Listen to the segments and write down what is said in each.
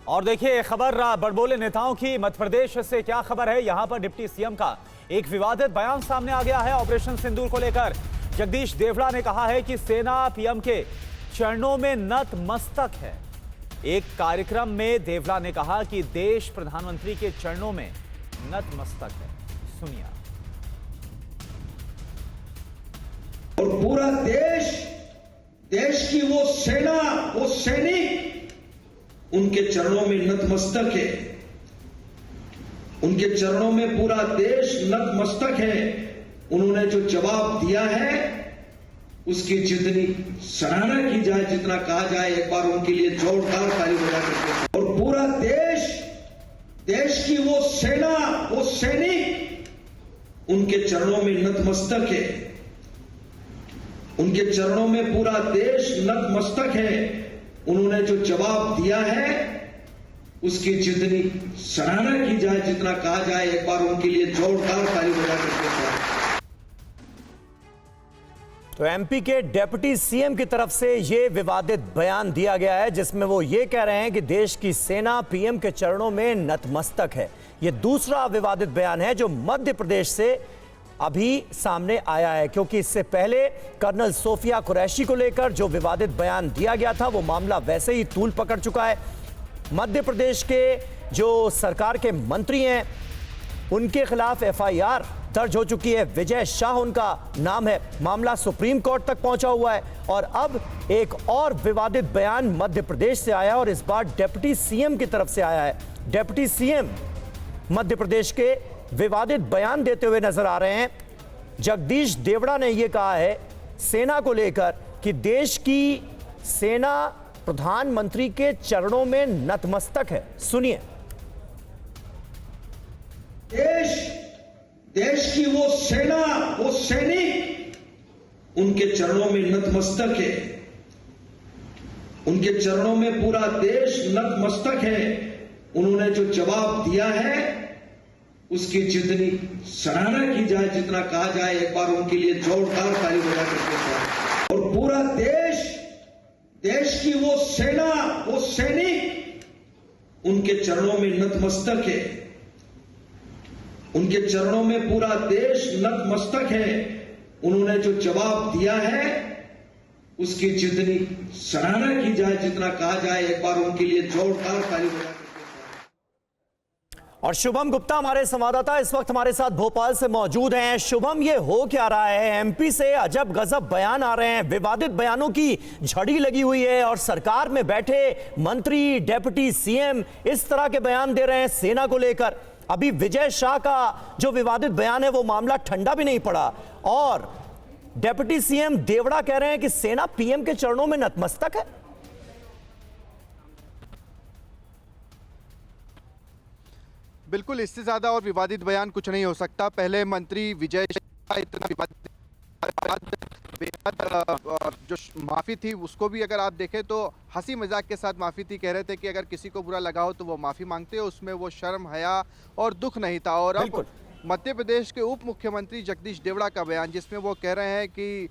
और देखिए खबर बड़बोले नेताओं की। मध्य प्रदेश से क्या खबर है, यहां पर डिप्टी सीएम का एक विवादित बयान सामने आ गया है ऑपरेशन सिंदूर को लेकर। जगदीश देवड़ा ने कहा है कि सेना पीएम के चरणों में नतमस्तक है। एक कार्यक्रम में देवड़ा ने कहा कि देश प्रधानमंत्री के चरणों में नतमस्तक है। सुनिए। और पूरा देश की वो सेना, वो सैनिक उनके चरणों में नतमस्तक है। उनके चरणों में पूरा देश नतमस्तक है। उन्होंने जो जवाब दिया है उसकी जितनी सराहना की जाए, जितना कहा जाए, एक बार उनके लिए जोरदार ताली बजा करके। और पूरा देश की वो सेना, वो सैनिक उनके चरणों में नतमस्तक है। उनके चरणों में पूरा देश नतमस्तक है। उन्होंने जो जवाब दिया है उसकी जितनी सराहना की जाए, जितना कहा जाए, एक बार उनके लिए जोरदार ताली बजा करके। तो एमपी के डिप्टी सीएम की तरफ से यह विवादित बयान दिया गया है, जिसमें वो ये कह रहे हैं कि देश की सेना पीएम के चरणों में नतमस्तक है। यह दूसरा विवादित बयान है जो मध्य प्रदेश से अभी सामने आया है, क्योंकि इससे पहले कर्नल सोफिया कुरैशी को लेकर जो विवादित बयान दिया गया था वो मामला वैसे ही तूल पकड़ चुका है। मध्य प्रदेश के जो सरकार के मंत्री हैं उनके खिलाफ एफआईआर दर्ज हो चुकी है। विजय शाह उनका नाम है। मामला सुप्रीम कोर्ट तक पहुंचा हुआ है और अब एक और विवादित बयान मध्य प्रदेश से आया और इस बार डिप्टी सीएम की तरफ से आया है। डिप्टी सीएम मध्य प्रदेश के विवादित बयान देते हुए नजर आ रहे हैं। जगदीश देवड़ा ने यह कहा है सेना को लेकर कि देश की सेना प्रधानमंत्री के चरणों में नतमस्तक है। सुनिए। देश की वो सेना, वो सैनिक उनके चरणों में नतमस्तक है। उनके चरणों में पूरा देश नतमस्तक है। उन्होंने जो जवाब दिया है उसकी जितनी सराहना की जाए, जितना कहा जाए, एक बार उनके लिए जोरदार ताली बजा करके। और पूरा देश की वो सेना, वो सैनिक उनके चरणों में नतमस्तक है। उनके चरणों में पूरा देश नतमस्तक है। उन्होंने जो जवाब दिया है उसकी जितनी सराहना की जाए, जितना कहा जाए, एक बार उनके लिए जोरदार ताली बजा। और शुभम गुप्ता हमारे संवाददाता इस वक्त हमारे साथ भोपाल से मौजूद हैं। शुभम, ये हो क्या रहा है? एमपी से अजब गजब बयान आ रहे हैं, विवादित बयानों की झड़ी लगी हुई है और सरकार में बैठे मंत्री, डिप्टी सीएम इस तरह के बयान दे रहे हैं सेना को लेकर। अभी विजय शाह का जो विवादित बयान है वो मामला ठंडा भी नहीं पड़ा और डिप्टी सीएम देवड़ा कह रहे हैं कि सेना पीएम के चरणों में नतमस्तक है। बिल्कुल, इससे ज्यादा और विवादित बयान कुछ नहीं हो सकता। पहले मंत्री विजय शाह इतना विवादित जो माफी थी उसको भी अगर आप देखें तो हंसी मजाक के साथ माफी थी। कह रहे थे कि अगर किसी को बुरा लगा हो तो वो माफी मांगते हो, उसमें वो शर्म, हया और दुख नहीं था। और अब मध्य प्रदेश के उप मुख्यमंत्री जगदीश देवड़ा का बयान, जिसमें वो कह रहे हैं कि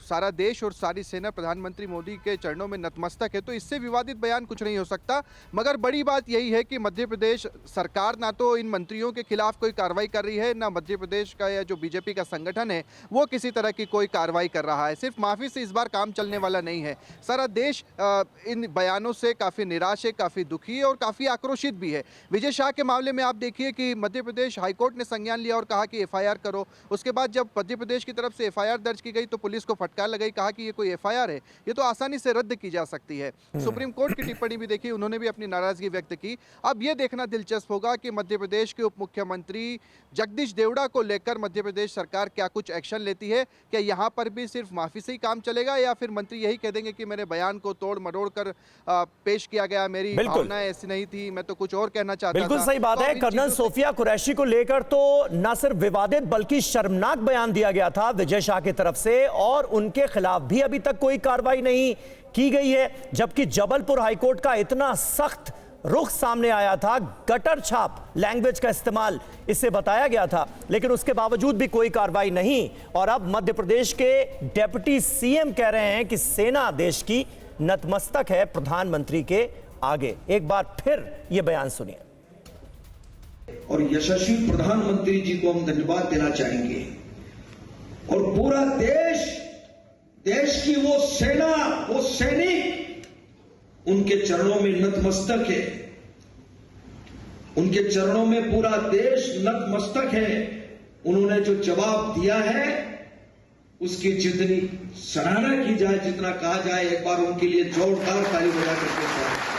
सारा देश और सारी सेना प्रधानमंत्री मोदी के चरणों में नतमस्तक है, तो इससे विवादित बयान कुछ नहीं हो सकता। मगर बड़ी बात यही है कि मध्य प्रदेश सरकार ना तो इन मंत्रियों के खिलाफ कोई कार्रवाई कर रही है, ना मध्य प्रदेश का या जो बीजेपी का संगठन है वो किसी तरह की कोई कार्रवाई कर रहा है। सिर्फ माफ़ी से इस बार काम चलने वाला नहीं है। सारा देश इन बयानों से काफ़ी निराश है, काफ़ी दुखी है और काफ़ी आक्रोशित भी है। विजय शाह के मामले में आप देखिए कि मध्य प्रदेश हाईकोर्ट ने संज्ञान लिया और कहा कि FIR करो। उसके बाद जब मध्य प्रदेश की तरफ से FIR दर्ज की गई तो पुलिस को फटकार लगाई, कहा कि ये कोई FIR है, ये तो आसानी से रद्द की जा सकती है। सुप्रीम कोर्ट की टिप्पणी भी देखी, उन्होंने भी अपनी नाराजगी व्यक्त की। अब ये देखना दिलचस्प होगा कि मध्य प्रदेश के उप मुख्यमंत्री जगदीश देवड़ा को लेकर मध्य प्रदेश सरकार क्या कुछ एक्शन लेती है। क्या यहाँ पर भी सिर्फ माफी से ही काम चलेगा या फिर मंत्री यही कह देंगे कि मेरे बयान को तोड़ मरोड़ कर पेश किया गया, मेरी भावनाएं ऐसी नहीं थी, मैं तो कुछ और कहना चाहता था। बिल्कुल सही बात है। कर्नल सोफिया कुरैशी को लेकर तो न सिर्फ विवादित बल्कि शर्मनाक बयान दिया गया था विजय शाह की तरफ से और उनके खिलाफ भी अभी तक कोई कार्रवाई नहीं की गई है। जबकि जबलपुर हाईकोर्ट का इतना सख्त रुख सामने आया था, गटर छाप लैंग्वेज का इस्तेमाल इससे बताया गया था, लेकिन उसके बावजूद भी कोई कार्रवाई नहीं। और अब मध्य प्रदेश के डिप्टी सीएम कह रहे हैं कि सेना देश की नतमस्तक है प्रधानमंत्री के आगे। एक बार फिर यह बयान सुनिए। और यशस्वी प्रधानमंत्री जी को हम धन्यवाद देना चाहेंगे और पूरा देश की वो सेना, वो सैनिक उनके चरणों में नतमस्तक है। उनके चरणों में पूरा देश नतमस्तक है। उन्होंने जो जवाब दिया है उसकी जितनी सराहना की जाए, जितना कहा जाए, एक बार उनके लिए जोरदार ताली बजा करके